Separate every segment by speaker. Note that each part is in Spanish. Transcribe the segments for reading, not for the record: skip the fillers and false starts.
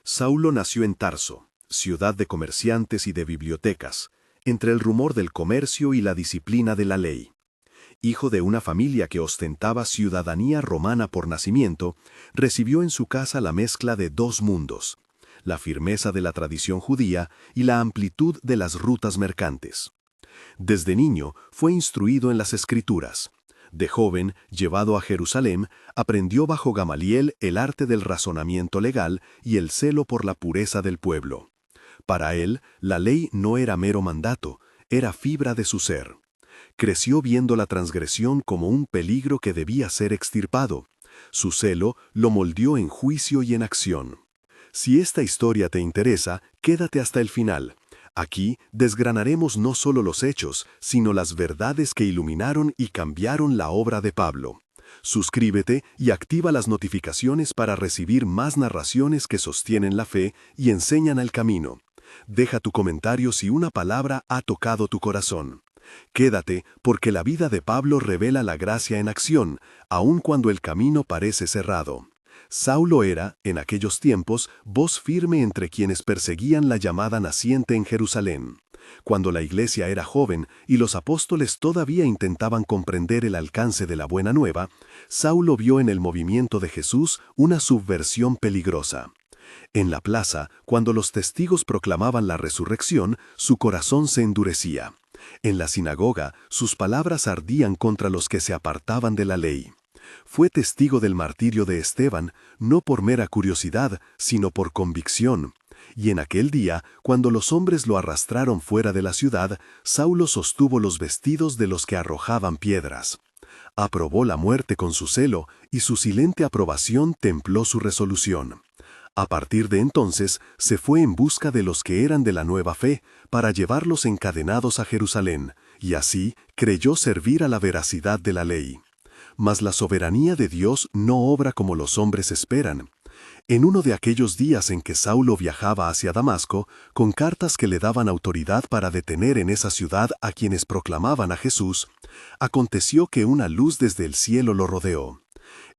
Speaker 1: Saulo nació en Tarso, ciudad de comerciantes y de bibliotecas, entre el rumor del comercio y la disciplina de la ley. Hijo de una familia que ostentaba ciudadanía romana por nacimiento, recibió en su casa la mezcla de dos mundos, la firmeza de la tradición judía y la amplitud de las rutas mercantes. Desde niño fue instruido en las Escrituras. De joven, llevado a Jerusalén, aprendió bajo Gamaliel el arte del razonamiento legal y el celo por la pureza del pueblo. Para él, la ley no era mero mandato, era fibra de su ser. Creció viendo la transgresión como un peligro que debía ser extirpado. Su celo lo moldeó en juicio y en acción. Si esta historia te interesa, quédate hasta el final. Aquí desgranaremos no solo los hechos, sino las verdades que iluminaron y cambiaron la obra de Pablo. Suscríbete y activa las notificaciones para recibir más narraciones que sostienen la fe y enseñan el camino. Deja tu comentario si una palabra ha tocado tu corazón. Quédate, porque la vida de Pablo revela la gracia en acción, aun cuando el camino parece cerrado. Saulo era, en aquellos tiempos, voz firme entre quienes perseguían la llamada naciente en Jerusalén. Cuando la iglesia era joven y los apóstoles todavía intentaban comprender el alcance de la buena nueva, Saulo vio en el movimiento de Jesús una subversión peligrosa. En la plaza, cuando los testigos proclamaban la resurrección, su corazón se endurecía. En la sinagoga, sus palabras ardían contra los que se apartaban de la ley. Fue testigo del martirio de Esteban, no por mera curiosidad, sino por convicción. Y en aquel día, cuando los hombres lo arrastraron fuera de la ciudad, Saulo sostuvo los vestidos de los que arrojaban piedras. Aprobó la muerte con su celo, y su silente aprobación templó su resolución. A partir de entonces, se fue en busca de los que eran de la nueva fe, para llevarlos encadenados a Jerusalén, y así creyó servir a la veracidad de la ley. Mas la soberanía de Dios no obra como los hombres esperan. En uno de aquellos días en que Saulo viajaba hacia Damasco, con cartas que le daban autoridad para detener en esa ciudad a quienes proclamaban a Jesús, aconteció que una luz desde el cielo lo rodeó.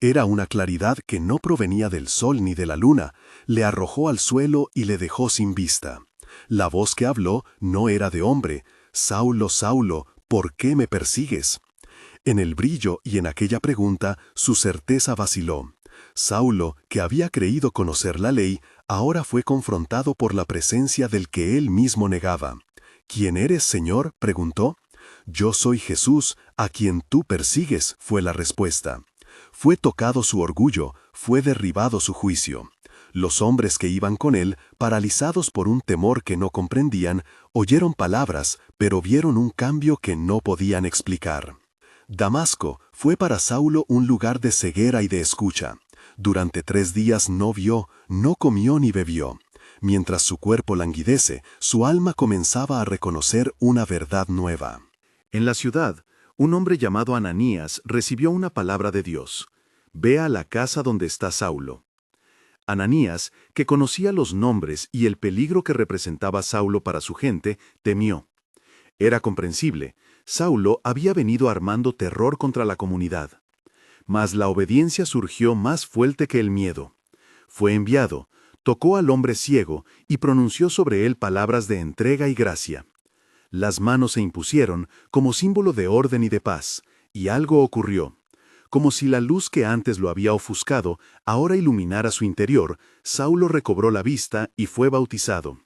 Speaker 1: Era una claridad que no provenía del sol ni de la luna, le arrojó al suelo y le dejó sin vista. La voz que habló no era de hombre: «Saulo, Saulo, ¿por qué me persigues?». En el brillo y en aquella pregunta, su certeza vaciló. Saulo, que había creído conocer la ley, ahora fue confrontado por la presencia del que él mismo negaba. «¿Quién eres, Señor?», preguntó. «Yo soy Jesús, a quien tú persigues», fue la respuesta. Fue tocado su orgullo, fue derribado su juicio. Los hombres que iban con él, paralizados por un temor que no comprendían, oyeron palabras, pero vieron un cambio que no podían explicar. Damasco fue para Saulo un lugar de ceguera y de escucha. Durante 3 días no vio, no comió ni bebió. Mientras su cuerpo languidece, su alma comenzaba a reconocer una verdad nueva. En la ciudad, un hombre llamado Ananías recibió una palabra de Dios: «Ve a la casa donde está Saulo». Ananías, que conocía los nombres y el peligro que representaba Saulo para su gente, temió. Era comprensible. Saulo había venido armando terror contra la comunidad. Mas la obediencia surgió más fuerte que el miedo. Fue enviado, tocó al hombre ciego y pronunció sobre él palabras de entrega y gracia. Las manos se impusieron como símbolo de orden y de paz, y algo ocurrió. Como si la luz que antes lo había ofuscado ahora iluminara su interior, Saulo recobró la vista y fue bautizado.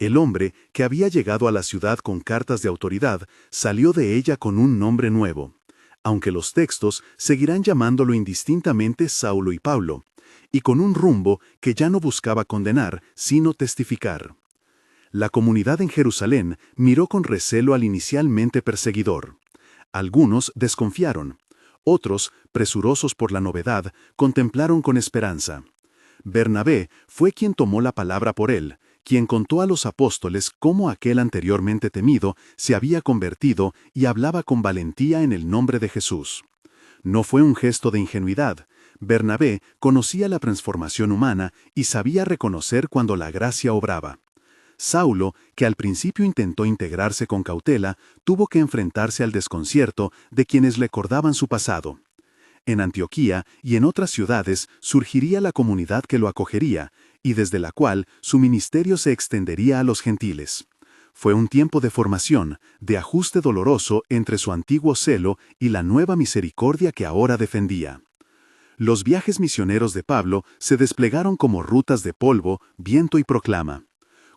Speaker 1: El hombre, que había llegado a la ciudad con cartas de autoridad, salió de ella con un nombre nuevo, aunque los textos seguirán llamándolo indistintamente Saulo y Pablo, y con un rumbo que ya no buscaba condenar, sino testificar. La comunidad en Jerusalén miró con recelo al inicialmente perseguidor. Algunos desconfiaron. Otros, presurosos por la novedad, contemplaron con esperanza. Bernabé fue quien tomó la palabra por él, quien contó a los apóstoles cómo aquel anteriormente temido se había convertido y hablaba con valentía en el nombre de Jesús. No fue un gesto de ingenuidad. Bernabé conocía la transformación humana y sabía reconocer cuando la gracia obraba. Saulo, que al principio intentó integrarse con cautela, tuvo que enfrentarse al desconcierto de quienes recordaban su pasado. En Antioquía y en otras ciudades surgiría la comunidad que lo acogería,
Speaker 2: y desde la cual su ministerio se extendería a los gentiles. Fue un tiempo de formación, de ajuste doloroso entre su antiguo celo y la nueva misericordia que ahora defendía. Los viajes misioneros de Pablo se desplegaron como rutas de polvo, viento y proclama.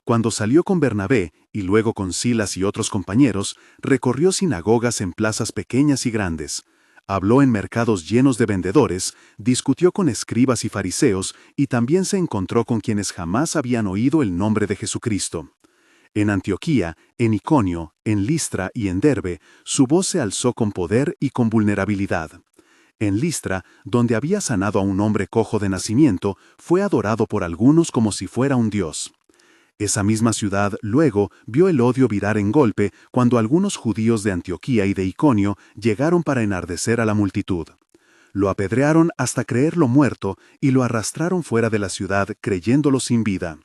Speaker 2: Cuando salió con Bernabé y luego con Silas y otros compañeros, recorrió sinagogas en plazas pequeñas y grandes. Habló en mercados llenos de vendedores, discutió con escribas y fariseos y también se encontró con quienes jamás habían oído el nombre de Jesucristo. En Antioquía, en Iconio, en Listra y en Derbe, su voz se alzó con poder y con vulnerabilidad. En Listra, donde había sanado a un hombre cojo de nacimiento, fue adorado por algunos como si fuera un dios. Esa misma ciudad luego vio el odio virar en golpe cuando algunos judíos de Antioquía y de Iconio llegaron para enardecer a la multitud. Lo apedrearon hasta creerlo muerto y lo arrastraron fuera de la ciudad creyéndolo sin vida.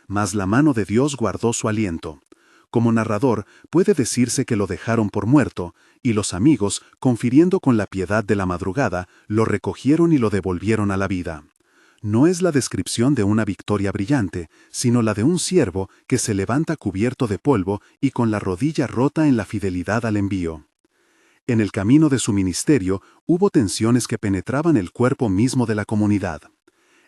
Speaker 2: Mas la mano de Dios guardó su aliento. Como narrador, puede decirse que lo dejaron por muerto, y los amigos, confiriendo con la piedad de la madrugada, lo recogieron y lo devolvieron a la vida. No es la descripción de una victoria brillante, sino la de un siervo que se levanta cubierto de polvo y con la rodilla rota en la fidelidad al envío. En el camino de su ministerio hubo tensiones que penetraban el cuerpo mismo de la comunidad.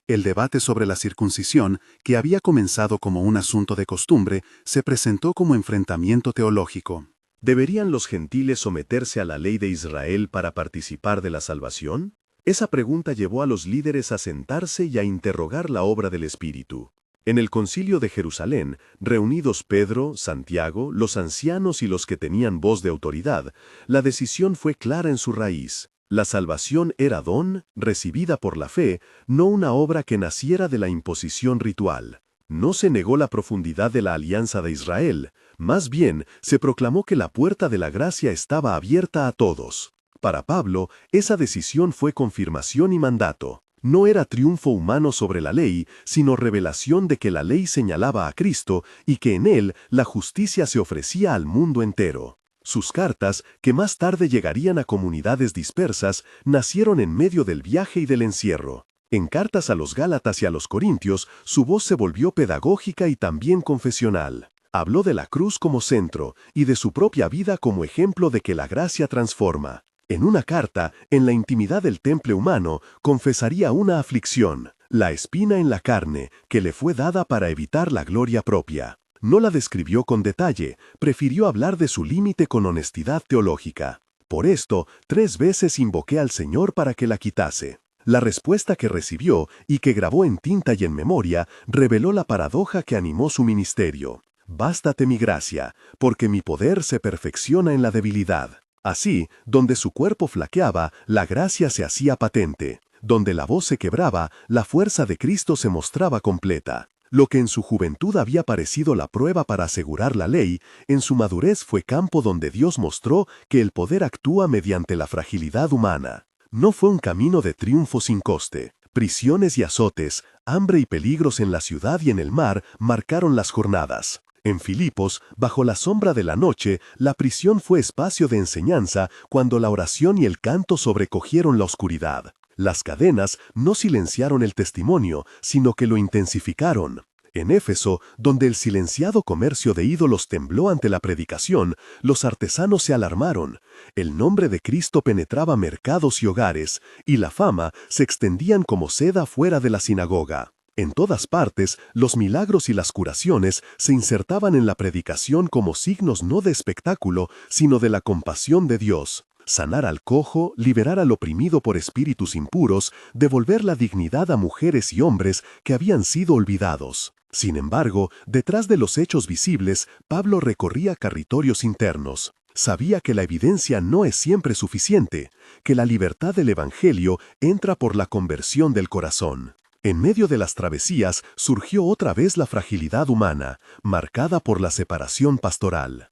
Speaker 2: El debate sobre la circuncisión, que había comenzado como un asunto de costumbre, se presentó como enfrentamiento teológico.
Speaker 1: ¿Deberían los gentiles someterse a la ley de Israel para participar de la salvación? Esa pregunta llevó a los líderes a sentarse y a interrogar la obra del Espíritu. En el Concilio de Jerusalén, reunidos Pedro, Santiago, los ancianos y los que tenían voz de autoridad, la decisión fue clara en su raíz. La salvación era don, recibida por la fe, no una obra que naciera de la imposición ritual. No se negó la profundidad de la alianza de Israel, más bien se proclamó que la puerta de la gracia estaba abierta a todos. Para Pablo, esa decisión fue confirmación y mandato. No era triunfo humano sobre la ley, sino revelación de que la ley señalaba a Cristo y que en él la justicia se ofrecía al mundo entero. Sus cartas, que más tarde llegarían a comunidades dispersas, nacieron en medio del viaje y del encierro. En cartas a los Gálatas y a los Corintios, su voz se volvió pedagógica y también confesional. Habló de la cruz como centro y de su propia vida como ejemplo de que la gracia transforma. En una carta, en la intimidad del temple humano, confesaría una aflicción, la espina en la carne, que le fue dada para evitar la gloria propia. No la describió con detalle, prefirió hablar de su límite con honestidad teológica. Por esto, 3 veces invoqué al Señor para que la quitase. La respuesta que recibió y que grabó en tinta y en memoria reveló la paradoja que animó su ministerio. Bástate mi gracia, porque mi poder se perfecciona en la debilidad. Así, donde su cuerpo flaqueaba, la gracia se hacía patente. Donde la voz se quebraba, la fuerza de Cristo se mostraba completa. Lo que en su juventud había parecido la prueba para asegurar la ley, en su madurez fue campo donde Dios mostró que el poder actúa mediante la fragilidad humana. No fue un camino de triunfo sin coste. Prisiones y azotes, hambre y peligros en la ciudad y en el mar marcaron las jornadas. En Filipos, bajo la sombra de la noche, la prisión fue espacio de enseñanza cuando la oración y el canto sobrecogieron la oscuridad. Las cadenas no silenciaron el testimonio, sino que lo intensificaron. En Éfeso, donde el silenciado comercio de ídolos tembló ante la predicación, los artesanos se alarmaron. El nombre de Cristo penetraba mercados y hogares, y la fama se extendían como seda fuera de la sinagoga. En todas partes, los milagros y las curaciones se insertaban en la predicación como signos no de espectáculo, sino de la compasión de Dios. Sanar al cojo, liberar al oprimido por espíritus impuros, devolver la dignidad a mujeres y hombres que habían sido olvidados. Sin embargo, detrás de los hechos visibles, Pablo recorría territorios internos. Sabía que la evidencia no es siempre suficiente, que la libertad del Evangelio entra por la conversión del corazón. En medio de las travesías surgió otra vez la fragilidad humana, marcada por la separación pastoral.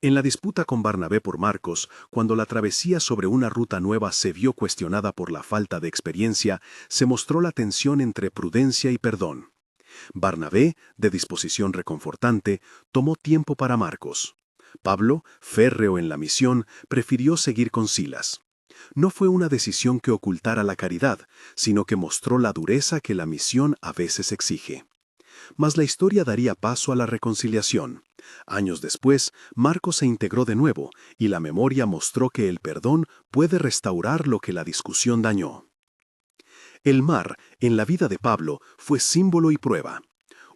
Speaker 1: En la disputa con Barnabé por Marcos, cuando la travesía sobre una ruta nueva se vio cuestionada por la falta de experiencia, se mostró la tensión entre prudencia y perdón. Barnabé, de disposición reconfortante, tomó tiempo para Marcos. Pablo, férreo en la misión, prefirió seguir con Silas. No fue una decisión que ocultara la caridad, sino que mostró la dureza que la misión a veces exige. Mas la historia daría paso a la reconciliación. Años después, Marcos se integró de nuevo, y la memoria mostró que el perdón puede restaurar lo que la discusión dañó. El mar, en la vida de Pablo, fue símbolo y prueba.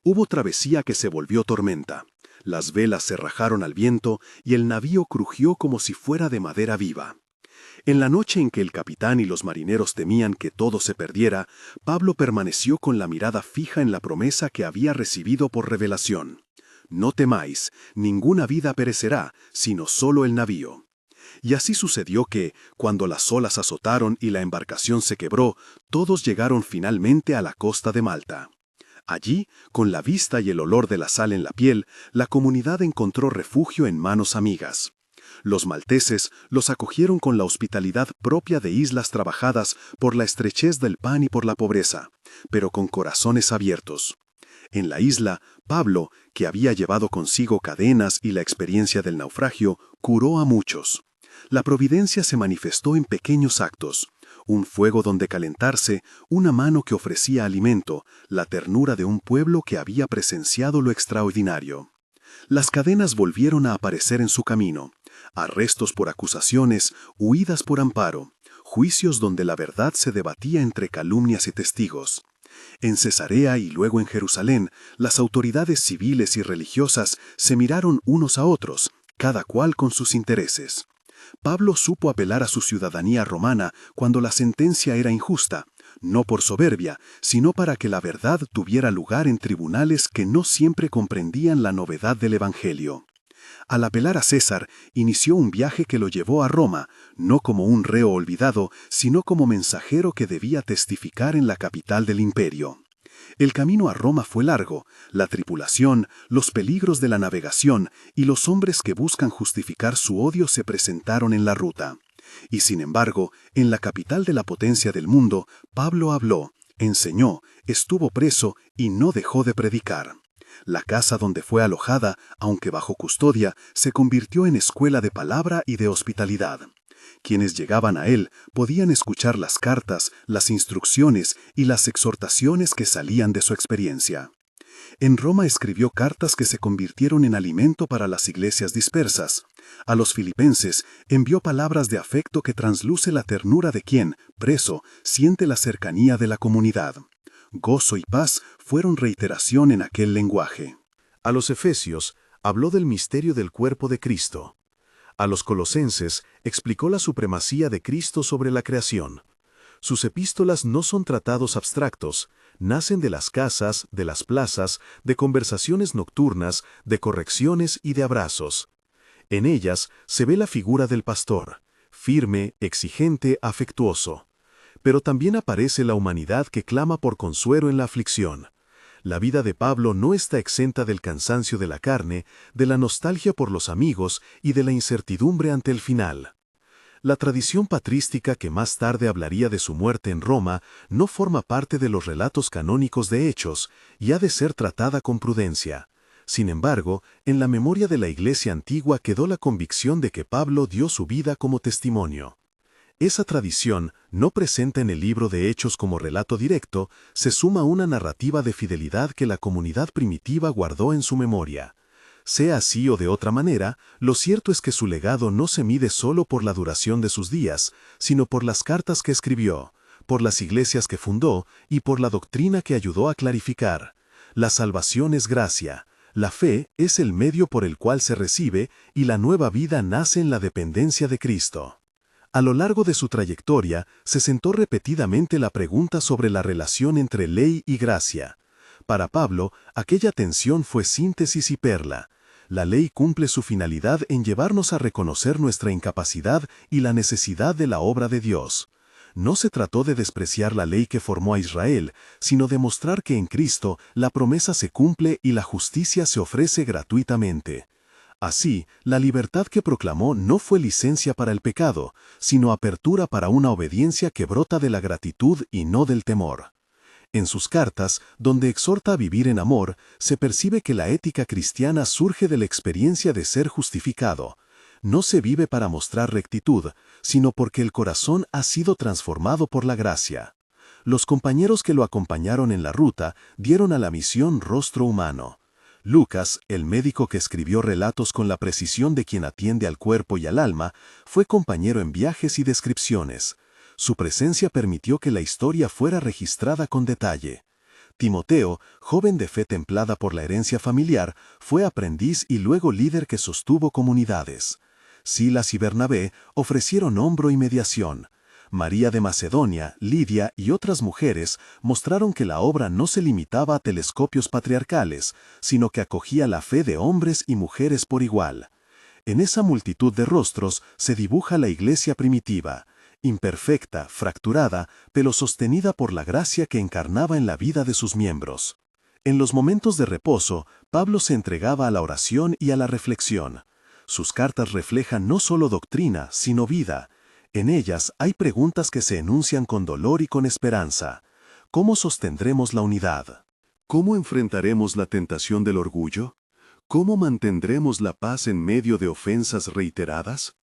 Speaker 1: Hubo travesía que se volvió tormenta. Las velas se rajaron al viento y el navío crujió como si fuera de madera viva. En la noche en que el capitán y los marineros temían que todo se perdiera, Pablo permaneció con la mirada fija en la promesa que había recibido por revelación. No temáis, ninguna vida perecerá, sino solo el navío. Y así sucedió que, cuando las olas azotaron y la embarcación se quebró, todos llegaron finalmente a la costa de Malta. Allí, con la vista y el olor de la sal en la piel, la comunidad encontró refugio en manos amigas. Los malteses los acogieron con la hospitalidad propia de islas trabajadas por la estrechez del pan y por la pobreza, pero con corazones abiertos. En la isla, Pablo, que había llevado consigo cadenas y la experiencia del naufragio, curó a muchos. La providencia se manifestó en pequeños actos: un fuego donde calentarse, una mano que ofrecía alimento, la ternura de un pueblo que había presenciado lo extraordinario. Las cadenas volvieron a aparecer en su camino: arrestos por acusaciones, huidas por amparo, juicios donde la verdad se debatía entre calumnias y testigos. En Cesarea y luego en Jerusalén, las autoridades civiles y religiosas se miraron unos a otros, cada cual con sus intereses. Pablo supo apelar a su ciudadanía romana cuando la sentencia era injusta, no por soberbia, sino para que la verdad tuviera lugar en tribunales que no siempre comprendían la novedad del Evangelio. Al apelar a César, inició un viaje que lo llevó a Roma, no como un reo olvidado, sino como mensajero que debía testificar en la capital del imperio. El camino a Roma fue largo: la tripulación, los peligros de la navegación y los hombres que buscan justificar su odio se presentaron en la ruta. Y sin embargo, en la capital de la potencia del mundo, Pablo habló, enseñó, estuvo preso y no dejó de predicar. La casa donde fue alojada, aunque bajo custodia, se convirtió en escuela de palabra y de hospitalidad. Quienes llegaban a él podían escuchar las cartas, las instrucciones y las exhortaciones que salían de su experiencia. En Roma escribió cartas que se convirtieron en alimento para las iglesias dispersas. A los filipenses envió palabras de afecto que trasluce la ternura de quien, preso, siente la cercanía de la comunidad. Gozo y paz fueron reiteración en aquel lenguaje.
Speaker 2: A los efesios habló del misterio del cuerpo de Cristo. A los colosenses explicó la supremacía de Cristo sobre la creación. Sus epístolas no son tratados abstractos, nacen de las casas, de las plazas, de conversaciones nocturnas, de correcciones y de abrazos. En ellas se ve la figura del pastor, firme, exigente, afectuoso. Pero también aparece la humanidad que clama por consuelo en la aflicción. La vida de Pablo no está exenta del cansancio de la carne, de la nostalgia por los amigos y de la incertidumbre ante el final. La tradición patrística que más tarde hablaría de su muerte en Roma no forma parte de los relatos canónicos de Hechos y ha de ser tratada con prudencia. Sin embargo, en la memoria de la Iglesia antigua quedó la convicción de que Pablo dio su vida como testimonio. Esa tradición, no presenta en el libro de Hechos como relato directo, se suma a una narrativa de fidelidad que la comunidad primitiva guardó en su memoria. Sea así o de otra manera, lo cierto es que su legado no se mide solo por la duración de sus días, sino por las cartas que escribió, por las iglesias que fundó y por la doctrina que ayudó a clarificar. La salvación es gracia, la fe es el medio por el cual se recibe y la nueva vida nace en la dependencia de Cristo. A lo largo de su trayectoria, se sentó repetidamente la pregunta sobre la relación entre ley y gracia. Para Pablo, aquella tensión fue síntesis y perla. La ley cumple su finalidad en llevarnos a reconocer nuestra incapacidad y la necesidad de la obra de Dios. No se trató de despreciar la ley que formó a Israel, sino de mostrar que en Cristo la promesa se cumple y la justicia se ofrece gratuitamente. Así, la libertad que proclamó no fue licencia para el pecado, sino apertura para una obediencia que brota de la gratitud y no del temor. En sus cartas, donde exhorta a vivir en amor, se percibe que la ética cristiana surge de la experiencia de ser justificado. no se vive para mostrar rectitud, sino porque el corazón ha sido transformado por la gracia. Los compañeros que lo acompañaron en la ruta dieron a la misión rostro humano. Lucas, el médico que escribió relatos con la precisión de quien atiende al cuerpo y al alma, fue compañero en viajes y descripciones. Su presencia permitió que la historia fuera registrada con detalle. Timoteo, joven de fe templada por la herencia familiar, fue aprendiz y luego líder que sostuvo comunidades. Silas y Bernabé ofrecieron hombro y mediación. María de Macedonia, Lidia y otras mujeres mostraron que la obra no se limitaba a telescopios patriarcales, sino que acogía la fe de hombres y mujeres por igual. En esa multitud de rostros se dibuja la iglesia primitiva, imperfecta, fracturada, pero sostenida por la gracia que encarnaba en la vida de sus miembros. En los momentos de reposo, Pablo se entregaba a la oración y a la reflexión. Sus cartas reflejan no solo doctrina, sino vida. En ellas hay preguntas que se enuncian con dolor y con esperanza. ¿Cómo sostendremos la unidad? ¿Cómo enfrentaremos la tentación del orgullo? ¿Cómo mantendremos la paz en medio de ofensas reiteradas?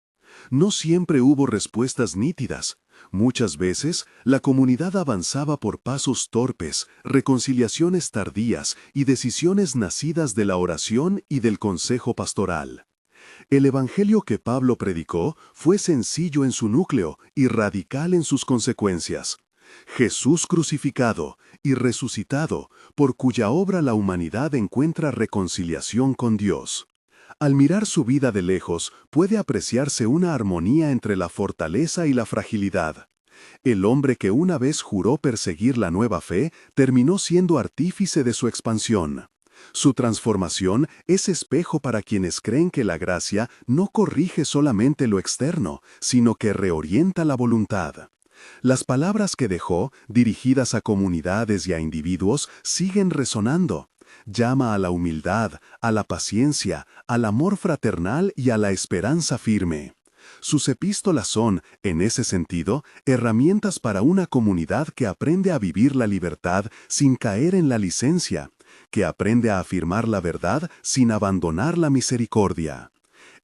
Speaker 2: No siempre hubo respuestas nítidas. Muchas veces, la comunidad avanzaba por pasos torpes, reconciliaciones tardías y decisiones nacidas de la oración y del consejo pastoral. El evangelio que Pablo predicó fue sencillo en su núcleo y radical en sus consecuencias. Jesús crucificado y resucitado, por cuya obra la humanidad encuentra reconciliación con Dios. Al mirar su vida de lejos, puede apreciarse una armonía entre la fortaleza y la fragilidad. El hombre que una vez juró perseguir la nueva fe, terminó siendo artífice de su expansión. Su transformación es espejo para quienes creen que la gracia no corrige solamente lo externo, sino que reorienta la voluntad. Las palabras que dejó, dirigidas a comunidades y a individuos, siguen resonando. Llama a la humildad, a la paciencia, al amor fraternal y a la esperanza firme. Sus epístolas son, en ese sentido, herramientas para una comunidad que aprende a vivir la libertad sin caer en la licencia, que aprende a afirmar la verdad sin abandonar la misericordia.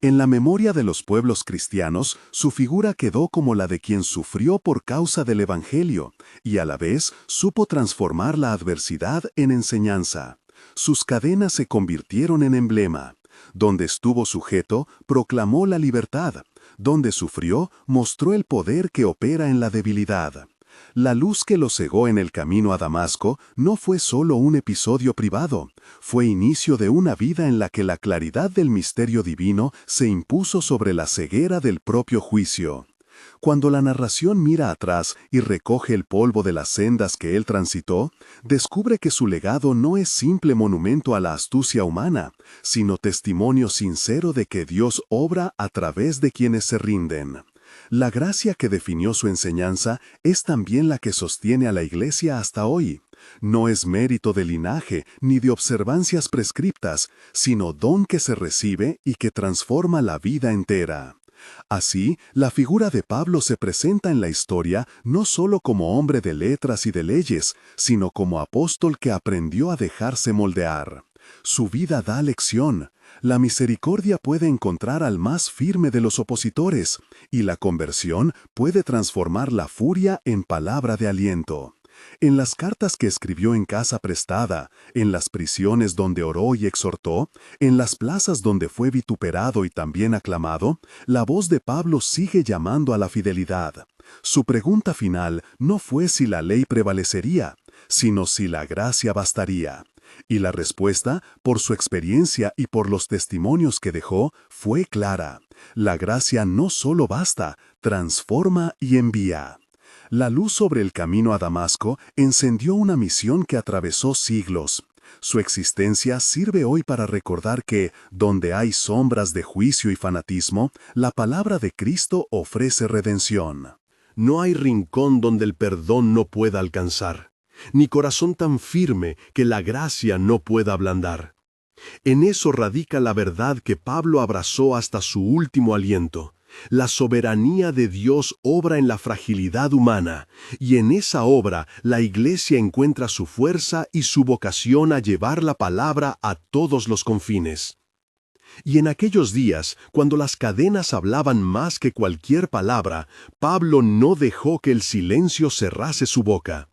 Speaker 2: En la memoria de los pueblos cristianos, su figura quedó como la de quien sufrió por causa del Evangelio, y a la vez supo transformar la adversidad en enseñanza. Sus cadenas se convirtieron en emblema. Donde estuvo sujeto, proclamó la libertad. Donde sufrió, mostró el poder que opera en la debilidad. La luz que lo cegó en el camino a Damasco no fue solo un episodio privado, fue inicio de una vida en la que la claridad del misterio divino se impuso sobre la ceguera del propio juicio. Cuando la narración mira atrás y recoge el polvo de las sendas que él transitó, descubre que su legado no es simple monumento a la astucia humana, sino testimonio sincero de que Dios obra a través de quienes se rinden. La gracia que definió su enseñanza es también la que sostiene a la Iglesia hasta hoy. No es mérito de linaje ni de observancias prescriptas, sino don que se recibe y que transforma la vida entera. Así, la figura de Pablo se presenta en la historia no solo como hombre de letras y de leyes, sino como apóstol que aprendió a dejarse moldear. Su vida da lección. La misericordia puede encontrar al más firme de los opositores, y la conversión puede transformar la furia en palabra de aliento. En las cartas que escribió en casa prestada, en las prisiones donde oró y exhortó, en las plazas donde fue vituperado y también aclamado, la voz de Pablo sigue llamando a la fidelidad. Su pregunta final no fue si la ley prevalecería, sino si la gracia bastaría. Y la respuesta, por su experiencia y por los testimonios que dejó, fue clara. La gracia no solo basta, transforma y envía. La luz sobre el camino a Damasco encendió una misión que atravesó siglos. Su existencia sirve hoy para recordar que, donde hay sombras de juicio y fanatismo, la palabra de Cristo ofrece redención.
Speaker 1: No hay rincón donde el perdón no pueda alcanzar, ni corazón tan firme que la gracia no pueda ablandar. En eso radica la verdad que Pablo abrazó hasta su último aliento. La soberanía de Dios obra en la fragilidad humana, y en esa obra la Iglesia encuentra su fuerza y su vocación a llevar la palabra a todos los confines. Y en aquellos días, cuando las cadenas hablaban más que cualquier palabra, Pablo no dejó que el silencio cerrase su boca.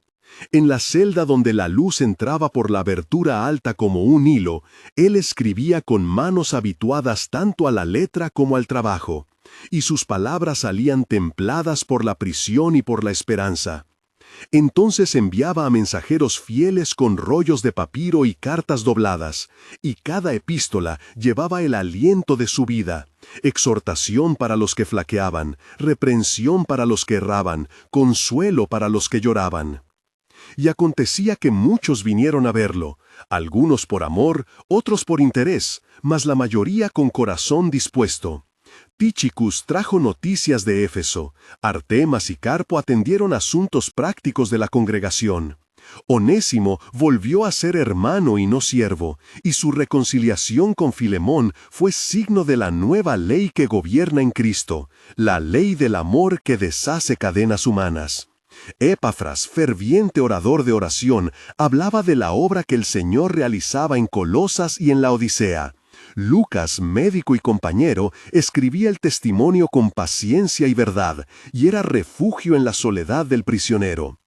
Speaker 1: En la celda donde la luz entraba por la abertura alta como un hilo, él escribía con manos habituadas tanto a la letra como al trabajo, y sus palabras salían templadas por la prisión y por la esperanza. Entonces enviaba a mensajeros fieles con rollos de papiro y cartas dobladas, y cada epístola llevaba el aliento de su vida, exhortación para los que flaqueaban, reprensión para los que erraban, consuelo para los que lloraban. Y acontecía que muchos vinieron a verlo, algunos por amor, otros por interés, mas la mayoría con corazón dispuesto. Tíchicus trajo noticias de Éfeso, Artemas y Carpo atendieron asuntos prácticos de la congregación. Onésimo volvió a ser hermano y no siervo, y su reconciliación con Filemón fue signo de la nueva ley que gobierna en Cristo, la ley del amor que deshace cadenas humanas. Epafras, ferviente orador de oración, hablaba de la obra que el Señor realizaba en Colosas y en la Odisea. Lucas, médico y compañero, escribía el testimonio con paciencia y verdad, y era refugio en la soledad del prisionero.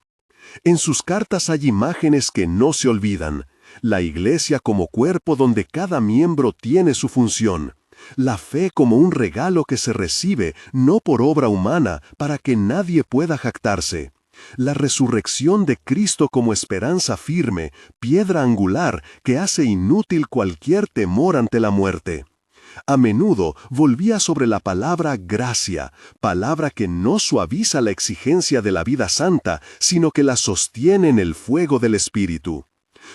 Speaker 1: En sus cartas hay imágenes que no se olvidan. La iglesia como cuerpo donde cada miembro tiene su función. La fe como un regalo que se recibe, no por obra humana, para que nadie pueda jactarse. La resurrección de Cristo como esperanza firme, piedra angular que hace inútil cualquier temor ante la muerte. A menudo volvía sobre la palabra gracia, palabra que no suaviza la exigencia de la vida santa, sino que la sostiene en el fuego del Espíritu.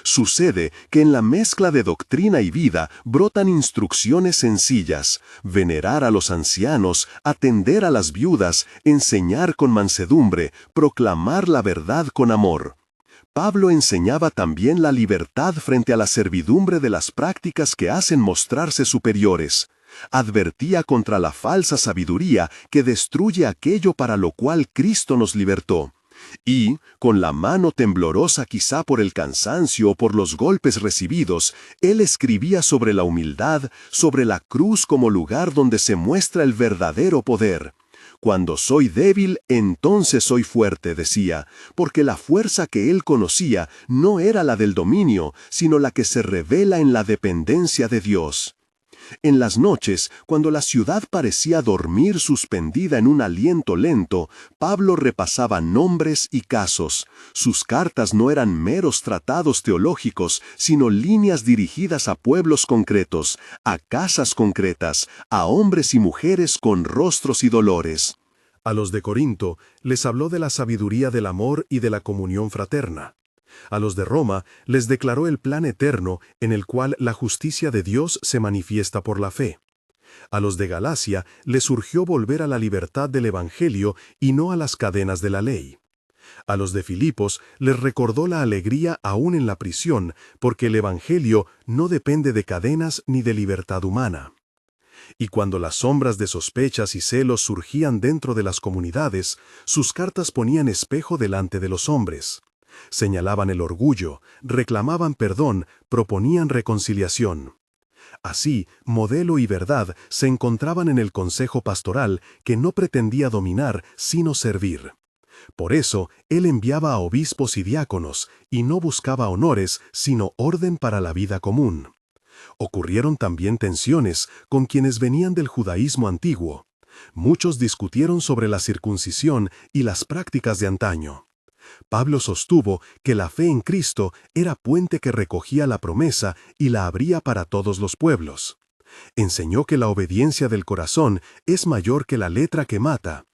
Speaker 1: Sucede que en la mezcla de doctrina y vida brotan instrucciones sencillas: venerar a los ancianos, atender a las viudas, enseñar con mansedumbre, proclamar la verdad con amor. Pablo enseñaba también la libertad frente a la servidumbre de las prácticas que hacen mostrarse superiores. Advertía contra la falsa sabiduría que destruye aquello para lo cual Cristo nos libertó. Y, con la mano temblorosa quizá por el cansancio o por los golpes recibidos, él escribía sobre la humildad, sobre la cruz como lugar donde se muestra el verdadero poder. Cuando soy débil, entonces soy fuerte, decía, porque la fuerza que él conocía no era la del dominio, sino la que se revela en la dependencia de Dios. En las noches, cuando la ciudad parecía dormir suspendida en un aliento lento, Pablo repasaba nombres y casos. Sus cartas no eran meros tratados teológicos, sino líneas dirigidas a pueblos concretos, a casas concretas, a hombres y mujeres con rostros y dolores.
Speaker 3: A los de Corinto les habló de la sabiduría del amor y de la comunión fraterna. A los de Roma les declaró el plan eterno en el cual la justicia de Dios se manifiesta por la fe. A los de Galacia les surgió volver a la libertad del Evangelio y no a las cadenas de la ley. A los de Filipos les recordó la alegría aún en la prisión, porque el Evangelio no depende de cadenas ni de libertad humana. Y cuando las sombras de sospechas y celos surgían dentro de las comunidades, sus cartas ponían espejo delante de los hombres. Señalaban el orgullo, reclamaban perdón, proponían reconciliación. Así, modelo y verdad se encontraban en el consejo pastoral que no pretendía dominar, sino servir. Por eso, él enviaba a obispos y diáconos, y no buscaba honores, sino orden para la vida común. Ocurrieron también tensiones con quienes venían del judaísmo antiguo. Muchos discutieron sobre la circuncisión y las prácticas de antaño. Pablo sostuvo que la fe en Cristo era puente que recogía la promesa y la abría para todos los pueblos. Enseñó que la obediencia del corazón es mayor que la letra que mata.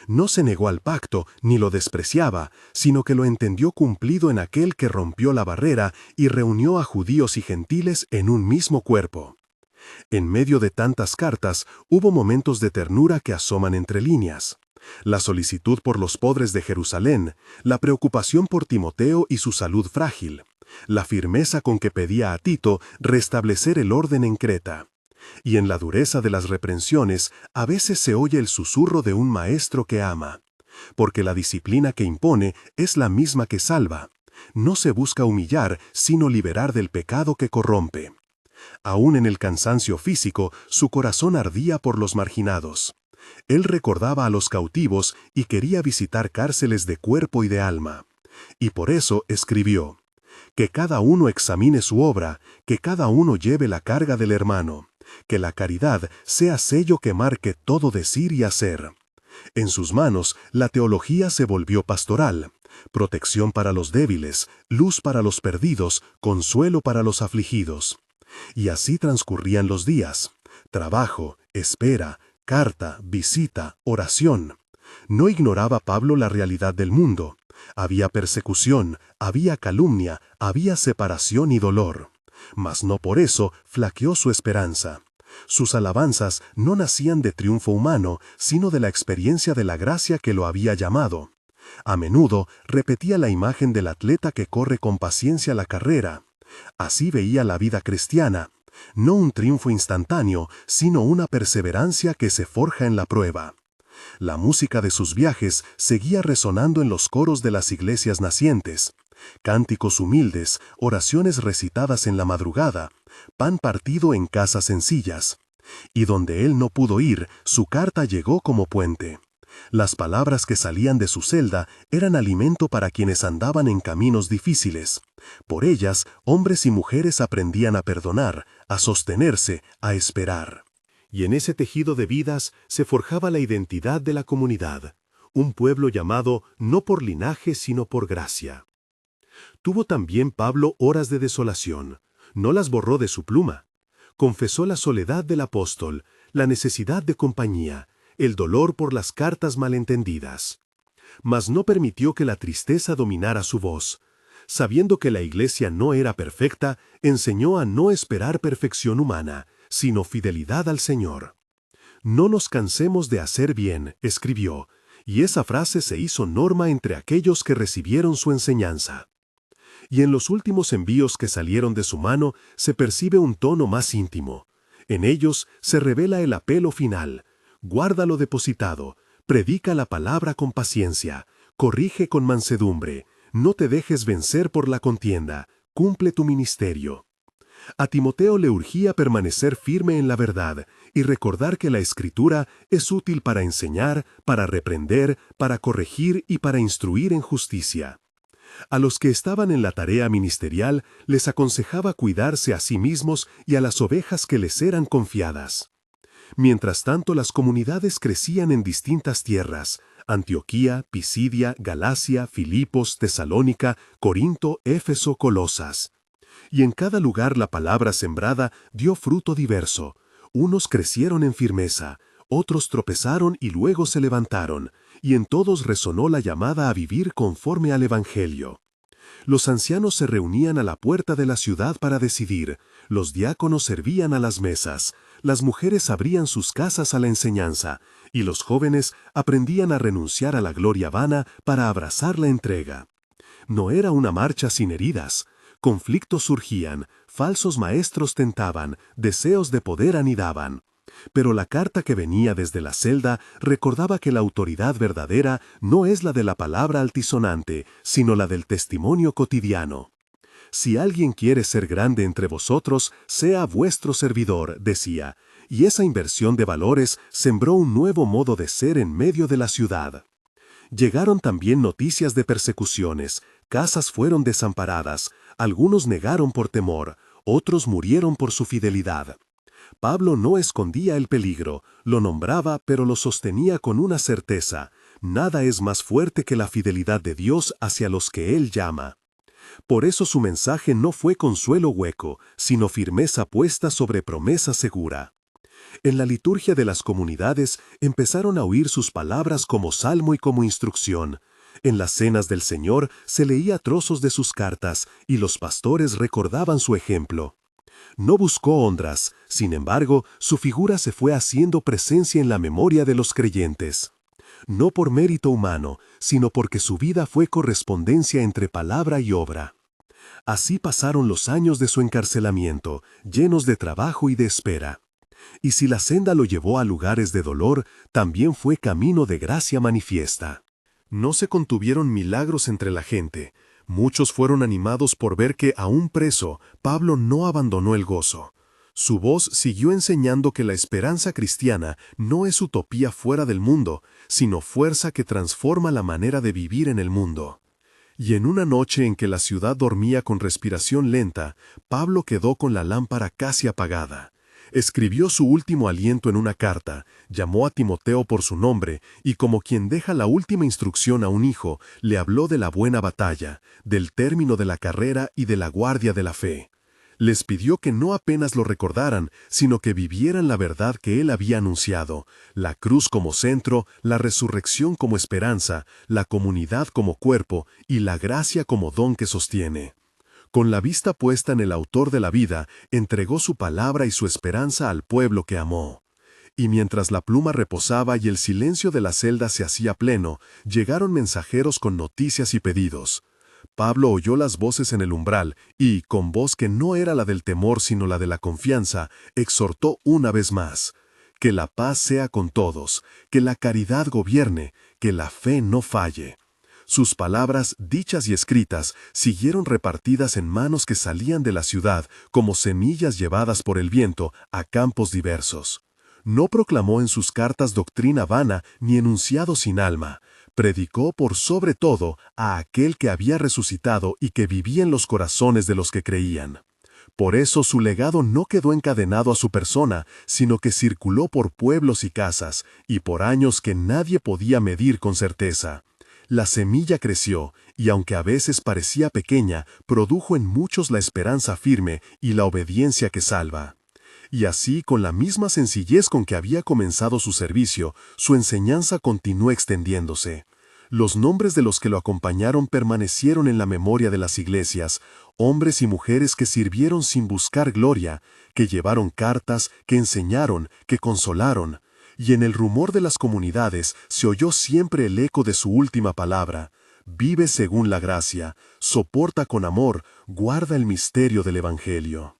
Speaker 3: No se negó al pacto ni lo despreciaba, sino que lo entendió cumplido en aquel que rompió la barrera y reunió a judíos y gentiles en un mismo cuerpo. En medio de tantas cartas hubo momentos de ternura que asoman entre líneas. La solicitud por los pobres de Jerusalén, la preocupación por Timoteo y su salud frágil, la firmeza con que pedía a Tito restablecer el orden en Creta. Y en la dureza de las reprensiones a veces se oye el susurro de un maestro que ama, porque la disciplina que impone es la misma que salva. No se busca humillar, sino liberar del pecado que corrompe. Aún en el cansancio físico, su corazón ardía por los marginados. Él recordaba a los cautivos y quería visitar cárceles de cuerpo y de alma. Y por eso escribió: que cada uno examine su obra, que cada uno lleve la carga del hermano, que la caridad sea sello que marque todo decir y hacer. En sus manos, la teología se volvió pastoral, protección para los débiles, luz para los perdidos, consuelo para los afligidos. Y así transcurrían los días: trabajo, espera, carta, visita, oración. No ignoraba Pablo la realidad del mundo. Había persecución, había calumnia, había separación y dolor. Mas no por eso flaqueó su esperanza. Sus alabanzas no nacían de triunfo humano, sino de la experiencia de la gracia que lo había llamado. A menudo repetía la imagen del atleta que corre con paciencia la carrera. Así veía la vida cristiana, no un triunfo instantáneo, sino una perseverancia que se forja en la prueba. La música de sus viajes seguía resonando en los coros de las iglesias nacientes. Cánticos humildes, oraciones recitadas en la madrugada, pan partido en casas sencillas. Y donde él no pudo ir, su carta llegó como puente. Las palabras que salían de su celda eran alimento para quienes andaban en caminos difíciles. Por ellas, hombres y mujeres aprendían a perdonar, a sostenerse, a esperar. Y en ese tejido de vidas se forjaba la identidad de la comunidad, un pueblo llamado no por linaje sino por gracia. Tuvo también Pablo horas de desolación, no las borró de su pluma. Confesó la soledad del apóstol, la necesidad de compañía, el dolor por las cartas malentendidas. Mas no permitió que la tristeza dominara su voz. Sabiendo que la iglesia no era perfecta, enseñó a no esperar perfección humana, sino fidelidad al Señor. No nos cansemos de hacer bien, escribió, y esa frase se hizo norma entre aquellos que recibieron su enseñanza. Y en los últimos envíos que salieron de su mano se percibe un tono más íntimo. En ellos se revela el apelo final: guarda lo depositado, predica la palabra con paciencia, corrige con mansedumbre, no te dejes vencer por la contienda, cumple tu ministerio. A Timoteo le urgía permanecer firme en la verdad y recordar que la Escritura es útil para enseñar, para reprender, para corregir y para instruir en justicia. A los que estaban en la tarea ministerial les aconsejaba cuidarse a sí mismos y a las ovejas que les eran confiadas. Mientras tanto, las comunidades crecían en distintas tierras: Antioquía, Pisidia, Galacia, Filipos, Tesalónica, Corinto, Éfeso, Colosas. Y en cada lugar la palabra sembrada dio fruto diverso. Unos crecieron en firmeza, otros tropezaron y luego se levantaron, y en todos resonó la llamada a vivir conforme al Evangelio. Los ancianos se reunían a la puerta de la ciudad para decidir, los diáconos servían a las mesas, las mujeres abrían sus casas a la enseñanza, y los jóvenes aprendían a renunciar a la gloria vana para abrazar la entrega. No era una marcha sin heridas. Conflictos surgían, falsos maestros tentaban, deseos de poder anidaban. Pero la carta que venía desde la celda recordaba que la autoridad verdadera no es la de la palabra altisonante, sino la del testimonio cotidiano. Si alguien quiere ser grande entre vosotros, sea vuestro servidor, decía, y esa inversión de valores sembró un nuevo modo de ser en medio de la ciudad. Llegaron también noticias de persecuciones, casas fueron desamparadas, algunos negaron por temor, otros murieron por su fidelidad. Pablo no escondía el peligro, lo nombraba pero lo sostenía con una certeza: nada es más fuerte que la fidelidad de Dios hacia los que Él llama. Por eso su mensaje no fue consuelo hueco, sino firmeza puesta sobre promesa segura. En la liturgia de las comunidades empezaron a oír sus palabras como salmo y como instrucción. En las cenas del Señor se leía trozos de sus cartas y los pastores recordaban su ejemplo. No buscó honras, sin embargo, su figura se fue haciendo presencia en la memoria de los creyentes. No por mérito humano, sino porque su vida fue correspondencia entre palabra y obra. Así pasaron los años de su encarcelamiento, llenos de trabajo y de espera. Y si la senda lo llevó a lugares de dolor, también fue camino de gracia manifiesta. No se contuvieron milagros entre la gente. Muchos fueron animados por ver que, aún preso, Pablo no abandonó el gozo. Su voz siguió enseñando que la esperanza cristiana no es utopía fuera del mundo, sino fuerza que transforma la manera de vivir en el mundo. Y en una noche en que la ciudad dormía con respiración lenta, Pablo quedó con la lámpara casi apagada. Escribió su último aliento en una carta, llamó a Timoteo por su nombre y como quien deja la última instrucción a un hijo, le habló de la buena batalla, del término de la carrera y de la guardia de la fe. Les pidió que no apenas lo recordaran, sino que vivieran la verdad que él había anunciado, la cruz como centro, la resurrección como esperanza, la comunidad como cuerpo y la gracia como don que sostiene. Con la vista puesta en el autor de la vida, entregó su palabra y su esperanza al pueblo que amó. Y mientras la pluma reposaba y el silencio de la celda se hacía pleno, llegaron mensajeros con noticias y pedidos. Pablo oyó las voces en el umbral y, con voz que no era la del temor sino la de la confianza, exhortó una vez más: que la paz sea con todos, que la caridad gobierne, que la fe no falle. Sus palabras, dichas y escritas, siguieron repartidas en manos que salían de la ciudad como semillas llevadas por el viento a campos diversos. No proclamó en sus cartas doctrina vana ni enunciado sin alma. Predicó por sobre todo a aquel que había resucitado y que vivía en los corazones de los que creían. Por eso su legado no quedó encadenado a su persona, sino que circuló por pueblos y casas, y por años que nadie podía medir con certeza. La semilla creció, y aunque a veces parecía pequeña, produjo en muchos la esperanza firme y la obediencia que salva. Y así, con la misma sencillez con que había comenzado su servicio, su enseñanza continuó extendiéndose. Los nombres de los que lo acompañaron permanecieron en la memoria de las iglesias, hombres y mujeres que sirvieron sin buscar gloria, que llevaron cartas, que enseñaron, que consolaron. Y en el rumor de las comunidades se oyó siempre el eco de su última palabra: vive según la gracia, soporta con amor, guarda el misterio del Evangelio.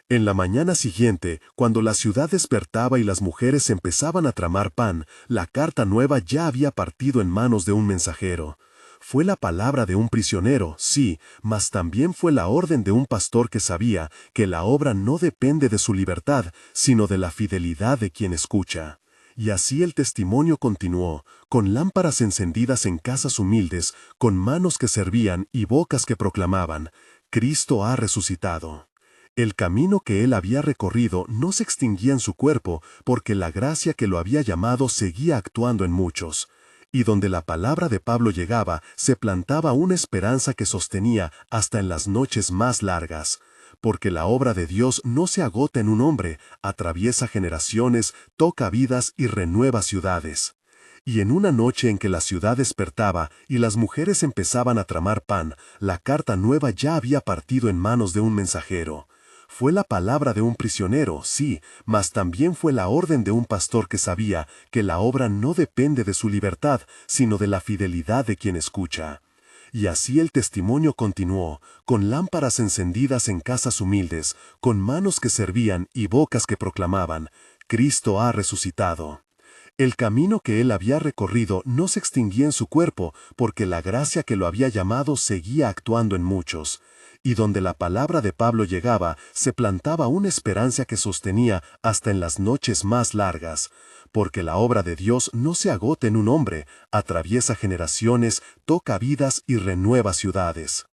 Speaker 3: En la mañana siguiente, cuando la ciudad despertaba y las mujeres empezaban a tramar pan, la carta nueva ya había partido en manos de un mensajero. Fue la palabra de un prisionero, sí, mas también fue la orden de un pastor que sabía que la obra no depende de su libertad, sino de la fidelidad de quien escucha. Y así el testimonio continuó, con lámparas encendidas en casas humildes, con manos que servían y bocas que proclamaban: Cristo ha resucitado. El camino que él había recorrido no se extinguía en su cuerpo, porque la gracia que lo había llamado seguía actuando en muchos. Y donde la palabra de Pablo llegaba, se plantaba una esperanza que sostenía hasta en las noches más largas. Porque la obra de Dios no se agota en un hombre, atraviesa generaciones, toca vidas y renueva ciudades. Y en una noche en que la ciudad despertaba y las mujeres empezaban a tramar pan, la carta nueva ya había partido en manos de un mensajero. Fue la palabra de un prisionero, sí, mas también fue la orden de un pastor que sabía que la obra no depende de su libertad, sino de la fidelidad de quien escucha. Y así el testimonio continuó, con lámparas encendidas en casas humildes, con manos que servían y bocas que proclamaban: Cristo ha resucitado. El camino que él había recorrido no se extinguía en su cuerpo, porque la gracia que lo había llamado seguía actuando en muchos. Y donde la palabra de Pablo llegaba, se plantaba una esperanza que sostenía hasta en las noches más largas. Porque la obra de Dios no se agota en un hombre, atraviesa generaciones, toca vidas y renueva ciudades.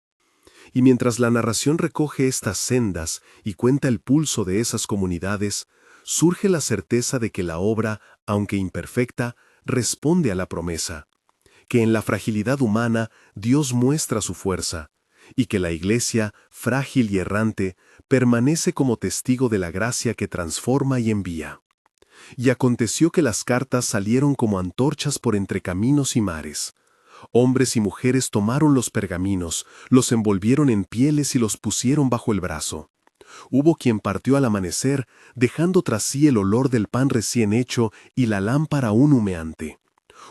Speaker 1: Y mientras la narración recoge estas sendas y cuenta el pulso de esas comunidades, surge la certeza de que la obra, aunque imperfecta, responde a la promesa, que en la fragilidad humana Dios muestra su fuerza, y que la Iglesia, frágil y errante, permanece como testigo de la gracia que transforma y envía. Y aconteció que las cartas salieron como antorchas por entre caminos y mares. Hombres y mujeres tomaron los pergaminos, los envolvieron en pieles y los pusieron bajo el brazo. Hubo quien partió al amanecer, dejando tras sí el olor del pan recién hecho y la lámpara aún humeante.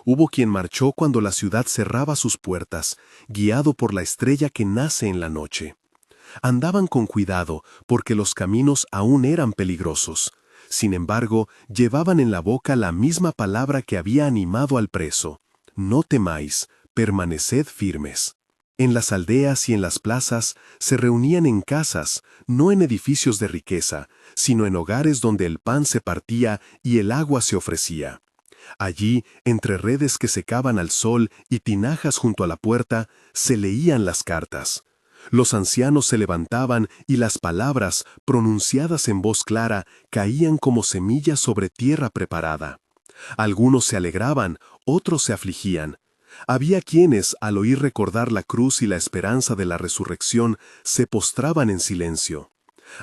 Speaker 1: Hubo quien marchó cuando la ciudad cerraba sus puertas, guiado por la estrella que nace en la noche. Andaban con cuidado, porque los caminos aún eran peligrosos. Sin embargo, llevaban en la boca la misma palabra que había animado al preso: no temáis, permaneced firmes.
Speaker 2: En las aldeas y en las plazas se reunían en casas, no en edificios de riqueza, sino en hogares donde el pan se partía y el agua se ofrecía. Allí, entre redes que secaban al sol y tinajas junto a la puerta, se leían las cartas. Los ancianos se levantaban y las palabras, pronunciadas en voz clara, caían como semillas sobre tierra preparada. Algunos se alegraban, otros se afligían. Había quienes, al oír recordar la cruz y la esperanza de la resurrección, se postraban en silencio.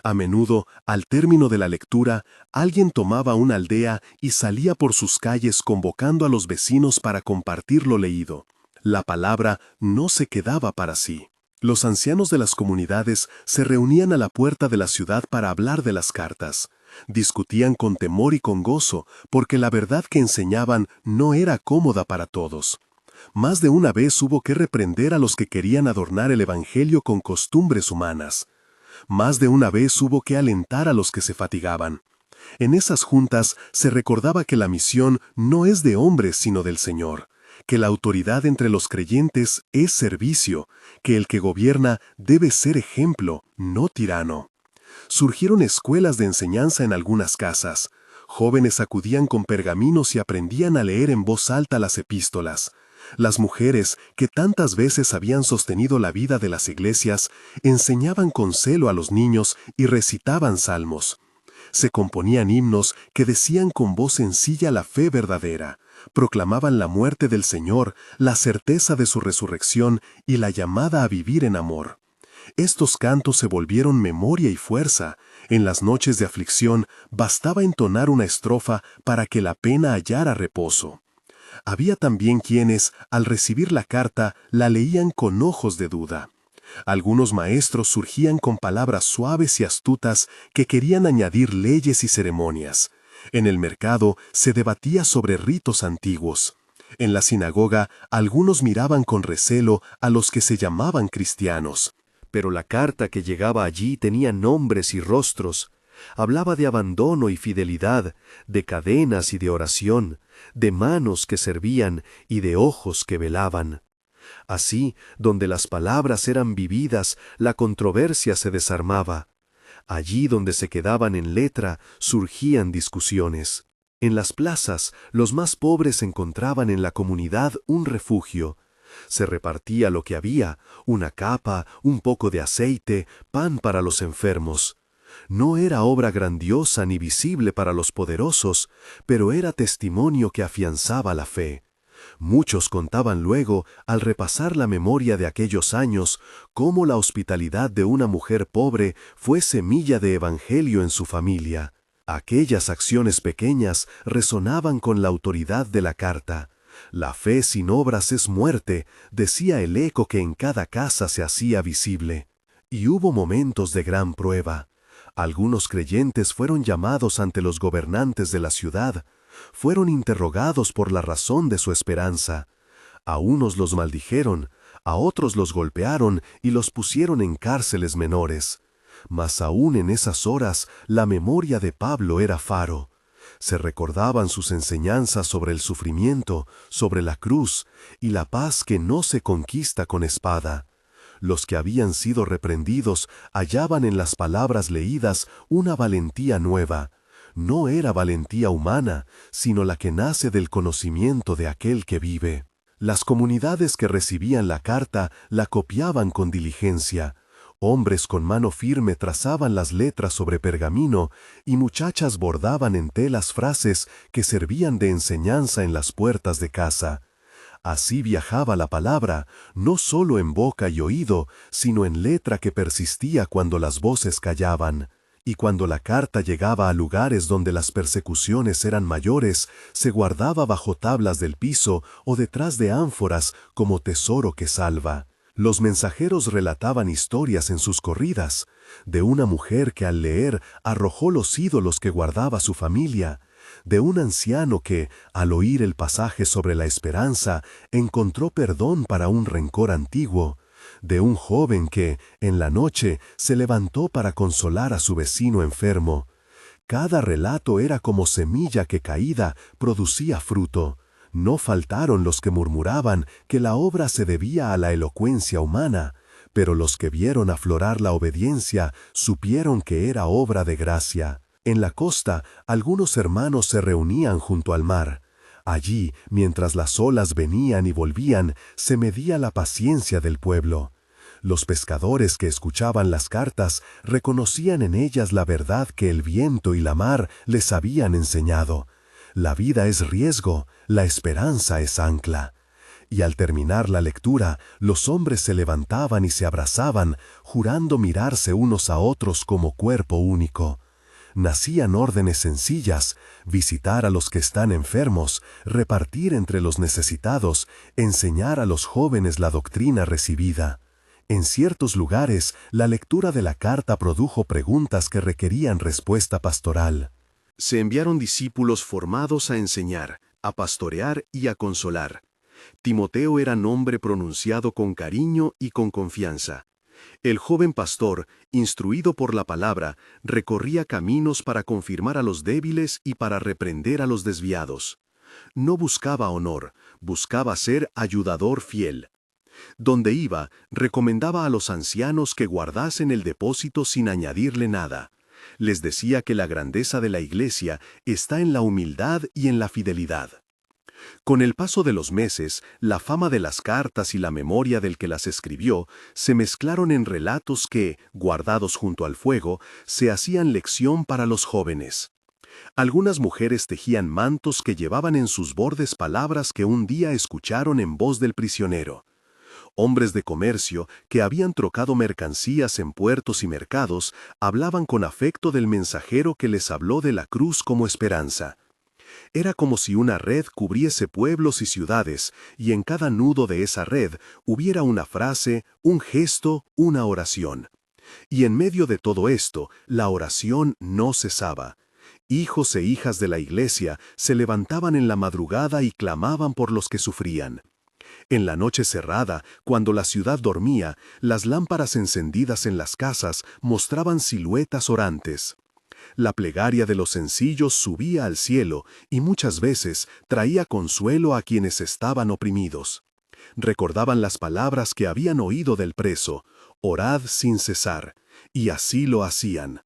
Speaker 2: A menudo, al término de la lectura, alguien tomaba una aldea y salía por sus calles convocando a los vecinos para compartir lo leído. La palabra no se quedaba para sí. Los ancianos de las comunidades se reunían a la puerta de la ciudad para hablar de las cartas. Discutían con temor y con gozo, porque la verdad que enseñaban no era cómoda para todos. Más de una vez hubo que reprender a los que querían adornar el Evangelio con costumbres humanas. Más de una vez hubo que alentar a los que se fatigaban. En esas juntas se recordaba que la misión no es de hombres sino del Señor, que la autoridad entre los creyentes es servicio, que el que gobierna debe ser ejemplo, no tirano. Surgieron escuelas de enseñanza en algunas casas. Jóvenes acudían con pergaminos y aprendían a leer en voz alta las epístolas. Las mujeres, que tantas veces habían sostenido la vida de las iglesias, enseñaban con celo a los niños y recitaban salmos. Se componían himnos que decían con voz sencilla la fe verdadera, proclamaban la muerte del Señor, la certeza de su resurrección y la llamada a vivir en amor. Estos cantos se volvieron memoria y fuerza. En las noches de aflicción bastaba entonar una estrofa para que la pena hallara reposo. Había también quienes, al recibir la carta, la leían con ojos de duda. Algunos maestros surgían con palabras suaves y astutas que querían añadir leyes y ceremonias. En el mercado se debatía sobre ritos antiguos. En la sinagoga, algunos miraban con recelo a los que se llamaban cristianos.
Speaker 1: Pero la carta que llegaba allí tenía nombres y rostros. Hablaba de abandono y fidelidad, de cadenas y de oración, de manos que servían y de ojos que velaban. Así, donde las palabras eran vividas, la controversia se desarmaba. Allí donde se quedaban en letra, surgían discusiones. En las plazas, los más pobres encontraban en la comunidad un refugio. Se repartía lo que había, una capa, un poco de aceite, pan para los enfermos. No era obra grandiosa ni visible para los poderosos, pero era testimonio que afianzaba la fe. Muchos contaban luego, al repasar la memoria de aquellos años, cómo la hospitalidad de una mujer pobre fue semilla de evangelio en su familia. Aquellas acciones pequeñas resonaban con la autoridad de la carta. La fe sin obras es muerte, decía el eco que en cada casa se hacía visible. Y hubo momentos de gran prueba. Algunos creyentes fueron llamados ante los gobernantes de la ciudad, fueron interrogados por la razón de su esperanza. A unos los maldijeron, a otros los golpearon y los pusieron en cárceles menores. Mas aún en esas horas la memoria de Pablo era faro. Se recordaban sus enseñanzas sobre el sufrimiento, sobre la cruz y la paz que no se conquista con espada. Los que habían sido reprendidos hallaban en las palabras leídas una valentía nueva. No era valentía humana, sino la que nace del conocimiento de aquel que vive. Las comunidades que recibían la carta la copiaban con diligencia. Hombres con mano firme trazaban las letras sobre pergamino y muchachas bordaban en telas frases que servían de enseñanza en las puertas de casa. Así viajaba la palabra, no solo en boca y oído, sino en letra que persistía cuando las voces callaban. Y cuando la carta llegaba a lugares donde las persecuciones eran mayores, se guardaba bajo tablas del piso o detrás de ánforas como tesoro que salva. Los mensajeros relataban historias en sus corridas, de una mujer que al leer arrojó los ídolos que guardaba su familia, de un anciano que, al oír el pasaje sobre la esperanza, encontró perdón para un rencor antiguo, de un joven que, en la noche, se levantó para consolar a su vecino enfermo. Cada relato era como semilla que caída producía fruto.
Speaker 2: No faltaron los que murmuraban que la obra se debía a la elocuencia humana, pero los que vieron aflorar la obediencia supieron que era obra de gracia. En la costa, algunos hermanos se reunían junto al mar. Allí, mientras las olas venían y volvían, se medía la paciencia del pueblo. Los pescadores que escuchaban las cartas reconocían en ellas la verdad que el viento y la mar les habían enseñado. La vida es riesgo, la esperanza es ancla. Y al terminar la lectura, los hombres se levantaban y se abrazaban, jurando mirarse unos a otros como cuerpo único. Nacían órdenes sencillas: visitar a los que están enfermos, repartir entre los necesitados, enseñar a los jóvenes la doctrina recibida. En ciertos lugares, la lectura de la carta produjo preguntas que requerían respuesta pastoral.
Speaker 1: Se enviaron discípulos formados a enseñar, a pastorear y a consolar. Timoteo era nombre pronunciado con cariño y con confianza. El joven pastor, instruido por la palabra, recorría caminos para confirmar a los débiles y para reprender a los desviados. No buscaba honor, buscaba ser ayudador fiel. Donde iba, recomendaba a los ancianos que guardasen el depósito sin añadirle nada. Les decía que la grandeza de la Iglesia está en la humildad y en la fidelidad. Con el paso de los meses, la fama de las cartas y la memoria del que las escribió se mezclaron en relatos que, guardados junto al fuego, se hacían lección para los jóvenes. Algunas mujeres tejían mantos que llevaban en sus bordes palabras que un día escucharon en voz del prisionero. Hombres de comercio, que habían trocado mercancías en puertos y mercados, hablaban con afecto del mensajero que les habló de la cruz como esperanza. Era como si una red cubriese pueblos y ciudades, y en cada nudo de esa red hubiera una frase, un gesto, una oración. Y en medio de todo esto, la oración no cesaba. Hijos e hijas de la Iglesia se levantaban en la madrugada y clamaban por los que sufrían. En la noche cerrada, cuando la ciudad dormía, las lámparas encendidas en las casas mostraban siluetas orantes. La plegaria de los sencillos subía al cielo y muchas veces traía consuelo a quienes estaban oprimidos. Recordaban las palabras que habían oído del preso: orad sin cesar, y así lo hacían.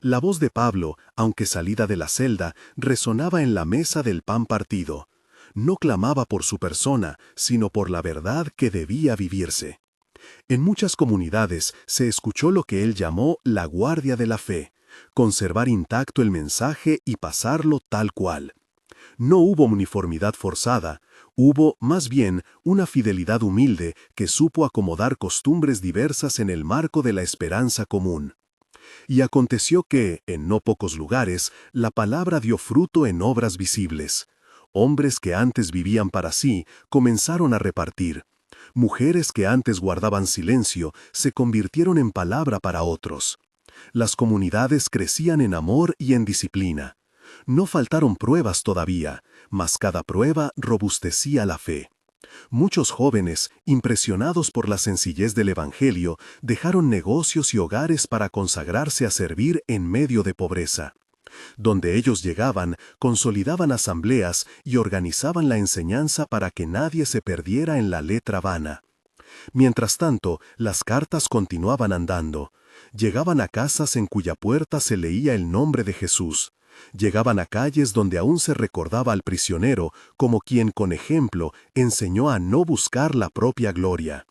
Speaker 1: La voz de Pablo, aunque salida de la celda, resonaba en la mesa del pan partido. No clamaba por su persona, sino por la verdad que debía vivirse. En muchas comunidades se escuchó lo que él llamó la guardia de la fe: conservar intacto el mensaje y pasarlo tal cual. No hubo uniformidad forzada, hubo, más bien, una fidelidad humilde que supo acomodar costumbres diversas en el marco de la esperanza común. Y aconteció que, en no pocos lugares, la palabra dio fruto en obras visibles. Hombres que antes vivían para sí comenzaron a repartir. Mujeres que antes guardaban silencio se convirtieron en palabra para otros. Las comunidades crecían en amor y en disciplina. No faltaron pruebas todavía, mas cada prueba robustecía la fe. Muchos jóvenes, impresionados por la sencillez del Evangelio, dejaron negocios y hogares para consagrarse a servir en medio de pobreza. Donde ellos llegaban, consolidaban asambleas y organizaban la enseñanza para que nadie se perdiera en la letra vana. Mientras tanto, las cartas continuaban andando. Llegaban a casas en cuya puerta se leía el nombre de Jesús. Llegaban a calles donde aún se recordaba al prisionero como quien, con ejemplo, enseñó a no buscar la propia gloria.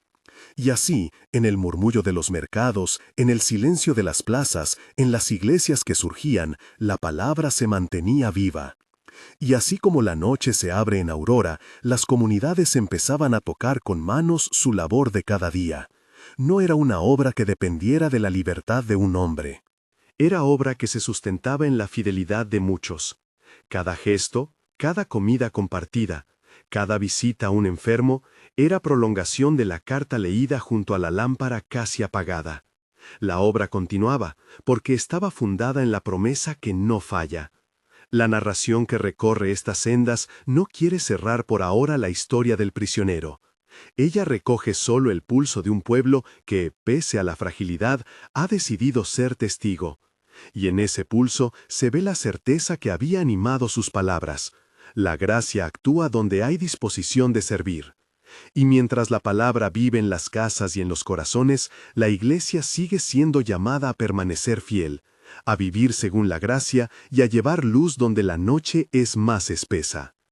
Speaker 1: Y así, en el murmullo de los mercados, en el silencio de las plazas, en las iglesias que surgían, la palabra se mantenía viva. Y así como la noche se abre en aurora, las comunidades empezaban a tocar con manos su labor de cada día. No era una obra que dependiera de la libertad de un hombre. Era obra que se sustentaba en la fidelidad de muchos. Cada gesto, cada comida compartida, cada visita a un enfermo, era prolongación de la carta leída junto a la lámpara casi apagada. La obra continuaba, porque estaba fundada en la promesa que no falla. La narración que recorre estas sendas no quiere cerrar por ahora la historia del prisionero. Ella recoge solo el pulso de un pueblo que, pese a la fragilidad, ha decidido ser testigo. Y en ese pulso se ve la certeza que había animado sus palabras.
Speaker 2: La gracia actúa donde hay disposición de servir. Y mientras la palabra vive en las casas y en los corazones, la Iglesia sigue siendo llamada a permanecer fiel, a vivir según la gracia y a llevar luz donde la noche es más espesa.